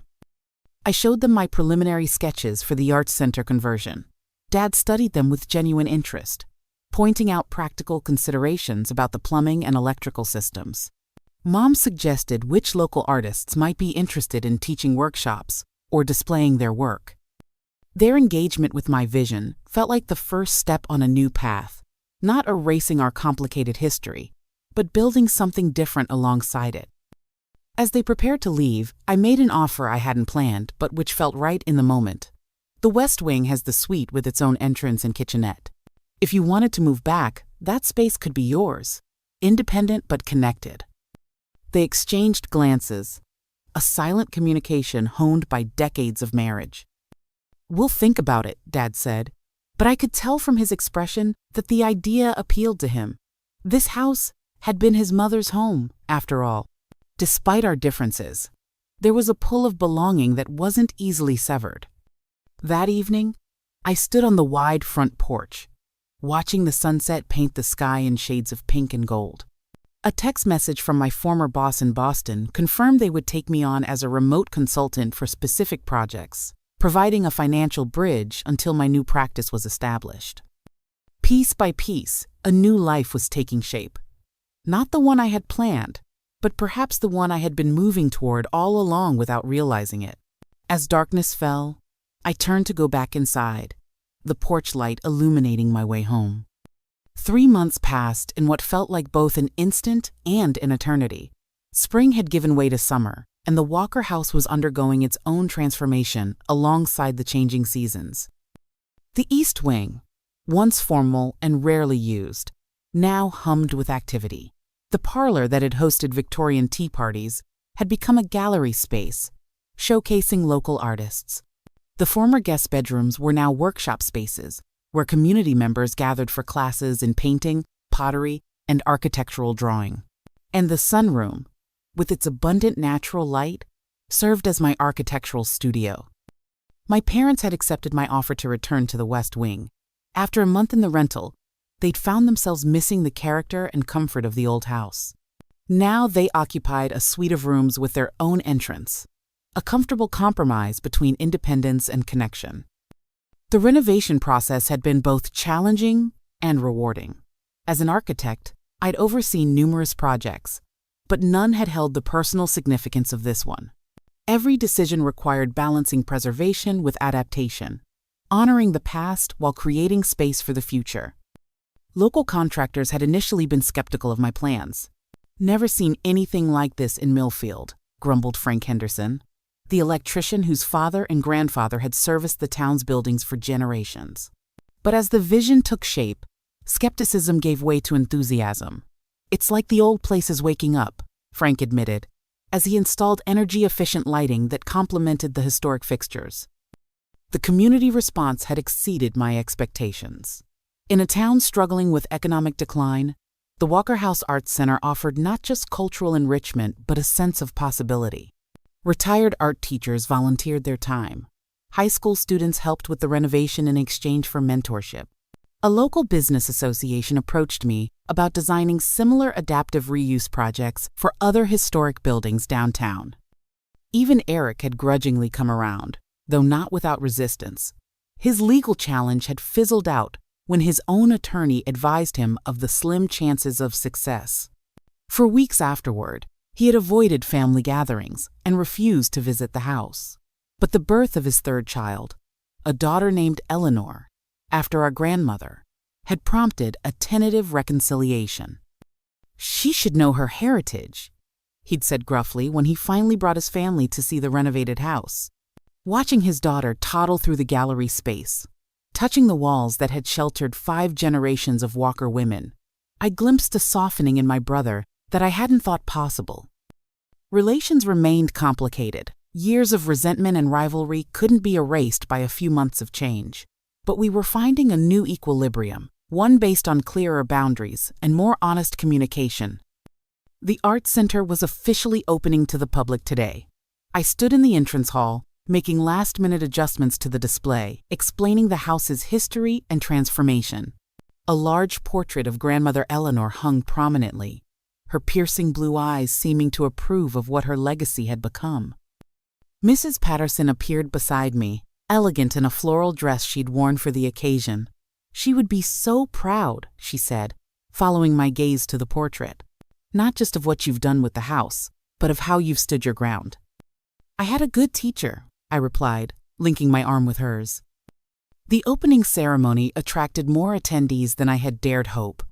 I showed them my preliminary sketches for the Arts Center conversion. Dad studied them with genuine interest, pointing out practical considerations about the plumbing and electrical systems. Mom suggested which local artists might be interested in teaching workshops or displaying their work. Their engagement with my vision felt like the first step on a new path, not erasing our complicated history, but building something different alongside it. As they prepared to leave, I made an offer I hadn't planned, but which felt right in the moment. The West Wing has the suite with its own entrance and kitchenette. If you wanted to move back, that space could be yours, independent but connected. They exchanged glances, a silent communication honed by decades of marriage. "We'll think about it," Dad said, but I could tell from his expression that the idea appealed to him. This house had been his mother's home, after all. Despite our differences, there was a pull of belonging that wasn't easily severed. That evening, I stood on the wide front porch, watching the sunset paint the sky in shades of pink and gold. A text message from my former boss in Boston confirmed they would take me on as a remote consultant for specific projects, providing a financial bridge until my new practice was established. Piece by piece, a new life was taking shape. Not the one I had planned, but perhaps the one I had been moving toward all along without realizing it. As darkness fell, I turned to go back inside, the porch light illuminating my way home. 3 months passed in what felt like both an instant and an eternity. Spring had given way to summer, and the Walker house was undergoing its own transformation alongside the changing seasons. The East Wing, once formal and rarely used, now hummed with activity. The parlor that had hosted Victorian tea parties had become a gallery space, showcasing local artists. The former guest bedrooms were now workshop spaces, where community members gathered for classes in painting, pottery, and architectural drawing. And the sunroom, with its abundant natural light, served as my architectural studio. My parents had accepted my offer to return to the West Wing. After a month in the rental, they'd found themselves missing the character and comfort of the old house. Now they occupied a suite of rooms with their own entrance, a comfortable compromise between independence and connection. The renovation process had been both challenging and rewarding. As an architect, I'd overseen numerous projects, but none had held the personal significance of this one. Every decision required balancing preservation with adaptation, honoring the past while creating space for the future. Local contractors had initially been skeptical of my plans. "Never seen anything like this in Millfield," grumbled Frank Henderson, the electrician whose father and grandfather had serviced the town's buildings for generations. But as the vision took shape, Skepticism gave way to enthusiasm. "It's like the old place is waking up," Frank admitted, as he installed energy-efficient lighting that complemented the historic fixtures. The community response had exceeded my expectations. In a town struggling with economic decline, the Walker House Arts Center offered not just cultural enrichment but a sense of possibility. Retired art teachers volunteered their time. High school students helped with the renovation in exchange for mentorship. A local business association approached me about designing similar adaptive reuse projects for other historic buildings downtown. Even Eric had grudgingly come around, though not without resistance. His legal challenge had fizzled out when his own attorney advised him of the slim chances of success. For weeks afterward, he had avoided family gatherings and refused to visit the house. But the birth of his third child, a daughter named Eleanor, after our grandmother, had prompted a tentative reconciliation. "She should know her heritage," he'd said gruffly when he finally brought his family to see the renovated house. Watching his daughter toddle through the gallery space, touching the walls that had sheltered 5 generations of Walker women, I glimpsed a softening in my brother that I hadn't thought possible. Relations remained complicated. Years of resentment and rivalry couldn't be erased by a few months of change. But we were finding a new equilibrium, one based on clearer boundaries and more honest communication. The Arts Center was officially opening to the public today. I stood in the entrance hall, making last-minute adjustments to the display, explaining the house's history and transformation. A large portrait of Grandmother Eleanor hung prominently, her piercing blue eyes seeming to approve of what her legacy had become. Mrs. Patterson appeared beside me, elegant in a floral dress she'd worn for the occasion. "She would be so proud," she said, following my gaze to the portrait. "Not just of what you've done with the house, but of how you've stood your ground." "I had a good teacher," I replied, linking my arm with hers. The opening ceremony attracted more attendees than I had dared hope.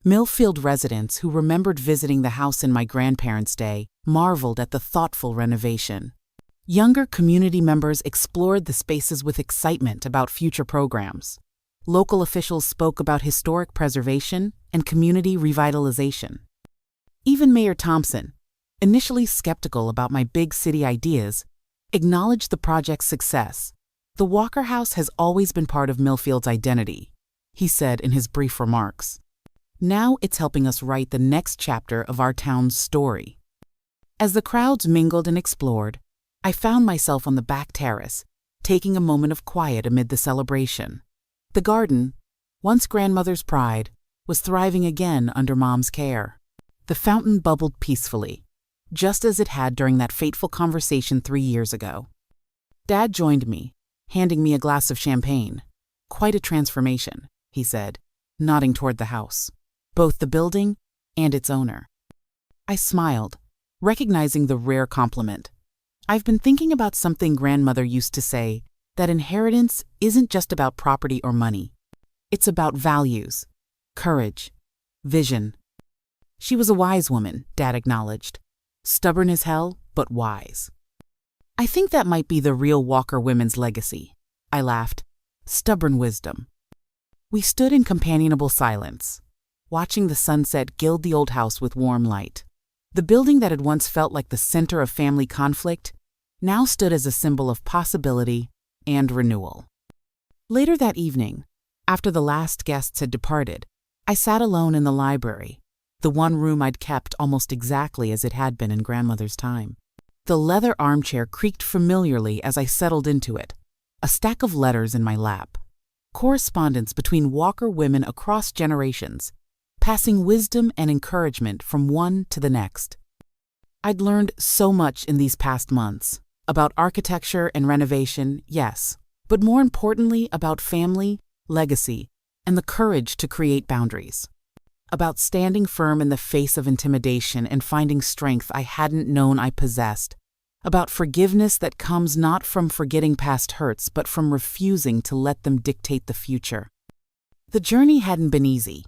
Millfield residents who remembered visiting the house in my grandparents' day marveled at the thoughtful renovation. Younger community members explored the spaces with excitement about future programs. Local officials spoke about historic preservation and community revitalization. Even Mayor Thompson, initially skeptical about my big city ideas, acknowledged the project's success. "The Walker House has always been part of Millfield's identity," he said in his brief remarks. "Now it's helping us write the next chapter of our town's story." As the crowds mingled and explored, I found myself on the back terrace, taking a moment of quiet amid the celebration. The garden, once grandmother's pride, was thriving again under Mom's care. The fountain bubbled peacefully, just as it had during that fateful conversation 3 years ago. Dad joined me, handing me a glass of champagne. "Quite a transformation," he said, nodding toward the house, both the building and its owner. I smiled, recognizing the rare compliment. "I've been thinking about something grandmother used to say, that inheritance isn't just about property or money. It's about values, courage, vision." She was a wise woman, Dad acknowledged. Stubborn as hell, but wise. "I think that might be the real Walker women's legacy," I laughed. "Stubborn wisdom." We stood in companionable silence, watching the sunset gild the old house with warm light. The building that had once felt like the center of family conflict now stood as a symbol of possibility and renewal. Later that evening, after the last guests had departed, I sat alone in the library, the one room I'd kept almost exactly as it had been in grandmother's time. The leather armchair creaked familiarly as I settled into it, a stack of letters in my lap. Correspondence between Walker women across generations, passing wisdom and encouragement from one to the next. I'd learned so much in these past months, about architecture and renovation, yes, but more importantly about family, legacy, and the courage to create boundaries. About standing firm in the face of intimidation and finding strength I hadn't known I possessed. About forgiveness that comes not from forgetting past hurts but from refusing to let them dictate the future. The journey hadn't been easy.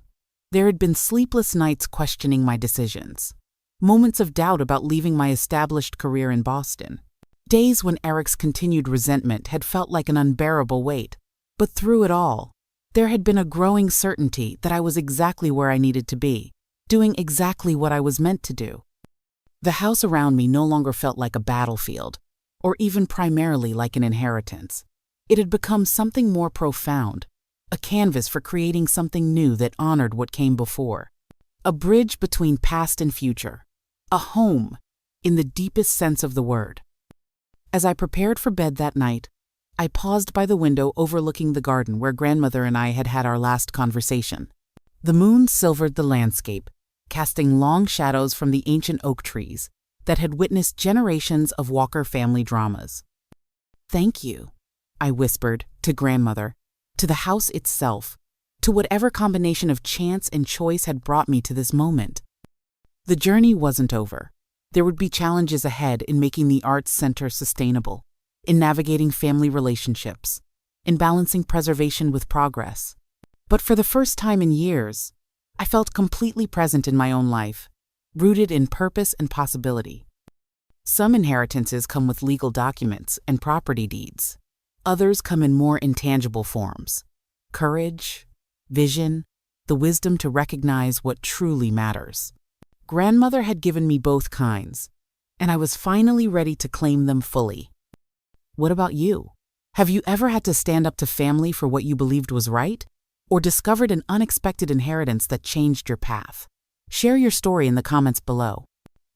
There had been sleepless nights questioning my decisions, moments of doubt about leaving my established career in Boston, days when Eric's continued resentment had felt like an unbearable weight. But through it all, There had been a growing certainty that I was exactly where I needed to be, doing exactly what I was meant to do. The house around me no longer felt like a battlefield, or even primarily like an inheritance. It had become something more profound, a canvas for creating something new that honored what came before. A bridge between past and future. A home, in the deepest sense of the word. As I prepared for bed that night, I paused by the window overlooking the garden where grandmother and I had had our last conversation. The moon silvered the landscape, casting long shadows from the ancient oak trees that had witnessed generations of Walker family dramas. "Thank you," I whispered to grandmother, to the house itself, to whatever combination of chance and choice had brought me to this moment. The journey wasn't over. There would be challenges ahead in making the arts center sustainable, in navigating family relationships, in balancing preservation with progress. But for the first time in years, I felt completely present in my own life, rooted in purpose and possibility. Some inheritances come with legal documents and property deeds. Others come in more intangible forms: courage, vision, the wisdom to recognize what truly matters. Grandmother had given me both kinds, and I was finally ready to claim them fully. What about you? Have you ever had to stand up to family for what you believed was right, or discovered an unexpected inheritance that changed your path? Share your story in the comments below.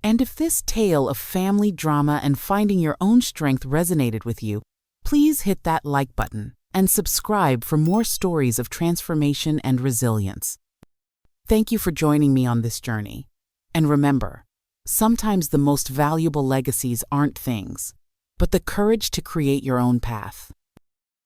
And if this tale of family drama and finding your own strength resonated with you, please hit that like button and subscribe for more stories of transformation and resilience. Thank you for joining me on this journey. And remember, sometimes the most valuable legacies aren't things, but the courage to create your own path.